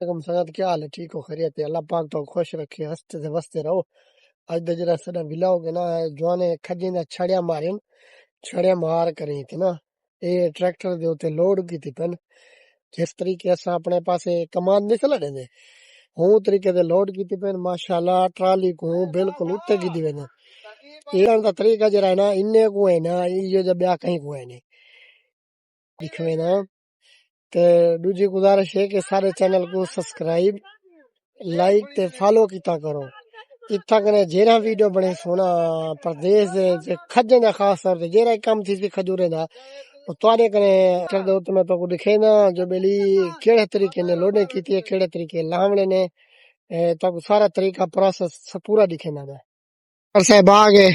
وعلیکم سنگت کیا حال ہے؟ ٹھیک ہو؟ خیریت ہے؟ اللہ پاک تو خوش رکھے، ہنستے سے وستے رہو۔ اج دا جڑا ساڈا ولا ہو گیا نا، جوانے کھجیں دا چھڑیا مارن، چھڑیا مار کریں تے نا اے ٹریکٹر دے اوتے لوڈ کیتی پن، جس طریقے اساں اپنے پاسے کمان نہیں چلا دے ہوں طریقے دے لوڈ کیتی پن، ماشاءاللہ ٹرالی کو بالکل اوتے کی دی وینا۔ ایران دا طریقہ جڑا ہے نا انے کو ہے نا، ایو جا بیا کہیں کو ہے نہیں دکھوے نا۔ تے دوجی گزارش ہے کہ سارے چینل کو سبسکرائب لائک تے فالو کیتا کرو، اتھا کنے جیرا ویڈیو بنے سونا پردیس دے کھجیں دا خاص طور تے جیرا کام تھی سی کھجورے دا او تواڈے کنے کر دو تے میں تو کو دکھے نا جو بیلی کیڑے طریقے نے لوڈنگ کیتی ہے، کیڑے طریقے لاونے نے تو سارا طریقہ پروسیس پورا دکھے نا اور صاحب آگے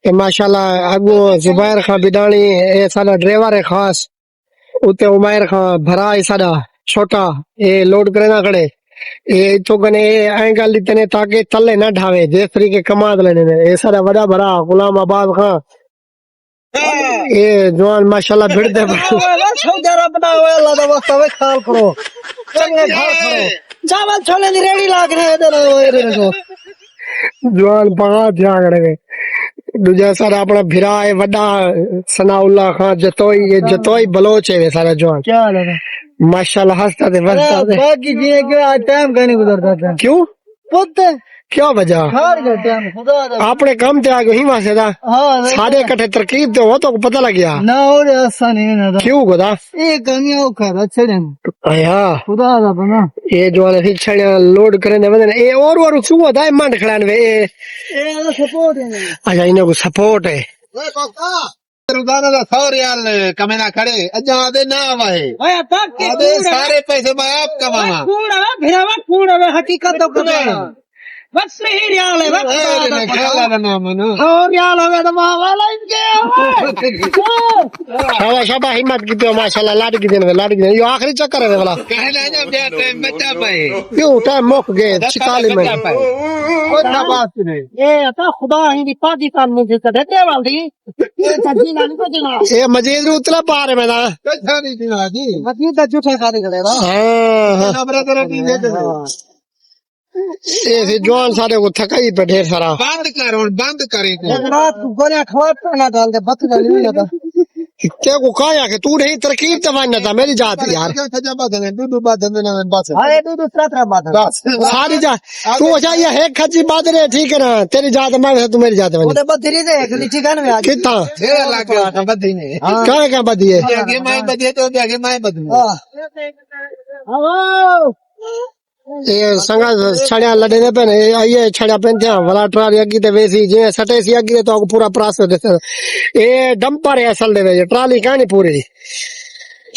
کہ ماشاءاللہ اگو زبیر خان بدانی اے سارا ڈرائیور ہے خاص، اتنے عمیر خان بھرا ہے ساڈا چھوٹا، اے لوڈ کرے نہ کھڑے اے تو کنے این گل دیتے تاکہ تلے نہ ڈھاوے جس طریقے کماد لینے نے۔ اے ساڈا بڑا بھرا غلام آباد خان، اے جوان ماشاءاللہ بھڑتے اللہ دا واسطہ وے خیال کرو چنگے گھر کرو چاول چھولے دی ریڑی لا کے دے جوان پگا دھیا کرے۔ دوجا سارا اپنا بھرا ہے وڈا ثناء اللہ خان جتوئی، یہ جتوئی بلوچ ہے سارا جوان کیا لگا ماشاءاللہ ہستا دے بستا دے باقی جی کہ آج ٹائم کہیں گزرتا تھا کیوں پوتے کیا وجہ اپنے کام تے آگے ہی واسے دا سارے کٹھے ترکیب تے ہو تو پتہ لگ گیا نہ اور ایسا نہیں نہ کیوں گدا یہ کمی او کھا چھڑن آیا خدا دا بنا یہ جو ہے چھڑیا لوڈ کرنے ودے اے اور صبح دا منڈ کھڑان وے اے سپورٹ ہے اچھا انہاں کو سپورٹ ہے روزانہ دا 100 ریال کمینا کھڑے اجا دے نہ آوے اوے تاکہ سارے پیسے میں آپ کماواں کوڑا بھیوا کوڑا حقیقت تو کما بس ہی ریال ہے بس کھالا دا نام نا ہو ریال ہوے تو ماں والا ان کے شاباش شاباش ہمت کی تو ماشاءاللہ لاڈ کی دین لاڈ کی یہ آخری چکر ہے والا کہنا جا بیا ٹائم بچا پائے کیوں ٹائم مک گئے 46 منٹ کوئی بات نہیں اے تا خدا ہی دی پاکستان میں جس دے والی اے سجی نہ کو جنا اے مجید رو اتلا پار ہے میں نا کچھ نہیں جنا جی مجید دا جھوٹا کھانے کھڑے نا ہاں نا برادر ٹی دے اے جوان سارے کو تھکائی پہ ڈھیر سارا بند کر ہن بند کرے کو رات کو گوریا کھوا نہ ڈال دے بت گل نہیں ہوتا تے کو کہا کہ تو نہیں ترکیب تے ون تھا میری ذات یار سجا بات ہے دو بات ہے نا بس ہاں دو ترا بات ساری جا تو چاہیے ایک کھچی بات رے ٹھیک ہے نا تیری ذات میں تو میری ذات میں وہ بدری دے ٹھیک ہے نا کتا ڈھیر لگا بدری نے کیا بدی ہے اگے میں بدی تو اگے میں بدی ہاں یہ سنگا چھڑیا لڑے دے پنے آئیے چھڑیا پن تھا والا ٹرالی اگی تے ویسی جے سٹے سی اگی تو پورا پروسیس دے اے ڈمپر ہے اصل دے وچ ٹرالی کہانی پوری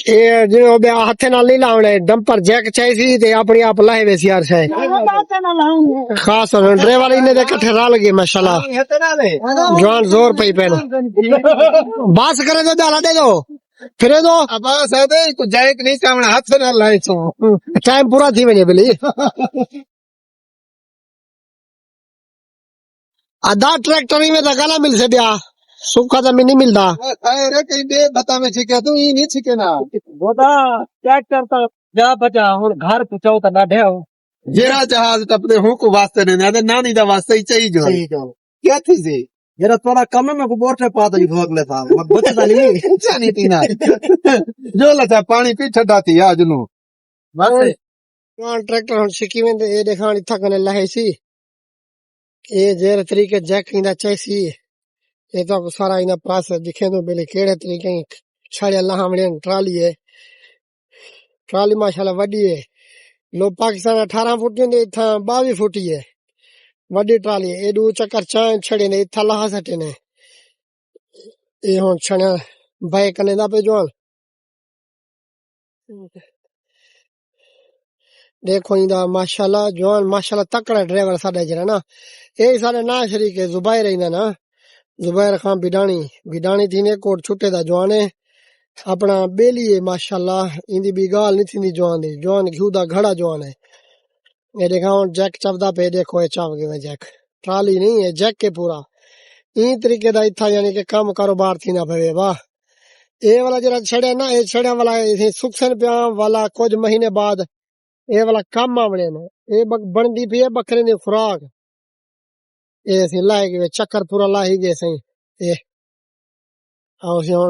اے جو بے ہتھ نال نہیں لاونے ڈمپر جیک چاہی سی تے اپنی آپ لائے ویسی یار شے خاص ڈرائیور انہیں دے کٹھے رال گئے ماشاءاللہ جوان زور پئی پین باس کرے تو ڈالا دے دو پھر دو ابا سادے کو جائے کہ نہیں سامنے ہاتھ نہ لائے سو ٹائم پورا تھی ونے بلی ادا ٹریکٹر میں تو گلا مل سے دیا سوکھا تو نہیں ملتا ارے کہیں دے بتا میں چھکیا تو ہی نہیں چھکے نا بودا ٹریکٹر تو جا بچا ہن گھر پچاؤ تا نہ ڈھو جیرا جہاز ٹپدے ہوں کو واسطے نے نانی دا واسطے ہی چاہیے جو کیا تھی سی جرا تھوڑا کم میں کو بوٹے پا دے بھوگلے تھا بچتا نہیں چانی پینا جو لتا پانی پی ٹھڈا تھی اج نو بس کون ٹریکٹر ہن سکی ویندے اے دکھان تھا کنے لہے سی اے جیر طریقے جیک ایندا چاہیے اے تو سارا اینا پروسیس دکھے تو بلے کیڑے طریقے چھڑے اللہ ہمڑے ٹرالی ہے ٹرالی ماشاءاللہ وڈی ہے لو پاکستان 18 فٹ دے تھا 22 فٹ ہے وڈی ٹرالی اے دو چکر چان چھڑے نے تھا لا سٹے نے اے ہن چھڑا بائے کنے دا پہ جوان دیکھو ایندا ماشاءاللہ جوان ماشاءاللہ تکڑا ڈرائیور ساڈا جڑا نا اے سارے نا شریک زبیر ایندا نا زبیر خان بیڈانی تھی نے کوٹ چھٹے دا جوان ہے اپنا بیلی ہے ماشاءاللہ ایندی بھی گال نہیں تھی جوان گھیو دا گھڑا جوان ہے یہ دیکھا جیک چپدا پہ دیکھو یہ چاپ گئے جیک ٹرالی نہیں ہے جیک کے پورا این طریقے دا اتھا یعنی کہ کام کاروبار تھی نہ پوے واہ اے والا جڑا چھڑیا نا اے چھڑیا والا سکسن پیا والا کچھ مہینے بعد یہ والا کم آوڑے نے یہ بندی پی ہے بکرے دی خوراک یہ سی لائے گئے چکر پورا لاہی گئے سی یہ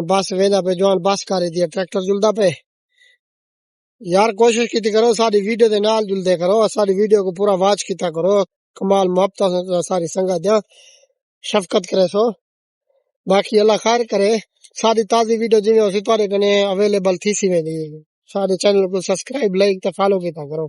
بس ویدا پہ جوان بس کر دی ٹریکٹر جلدا پہ یار کوشش کیتی کرو ساری ویڈیو دے نال جلدے کرو ساری ویڈیو کو پورا واچ کیتا کرو کمال محبت ساری سنگت دیا شفقت کرے سو باقی اللہ خیر کرے ساری تازی ویڈیو جی اسی تواڈے کنے اویلیبل تھی سی ویندی سارے چینل کو سبسکرائب لائک تے فالو کیتا کرو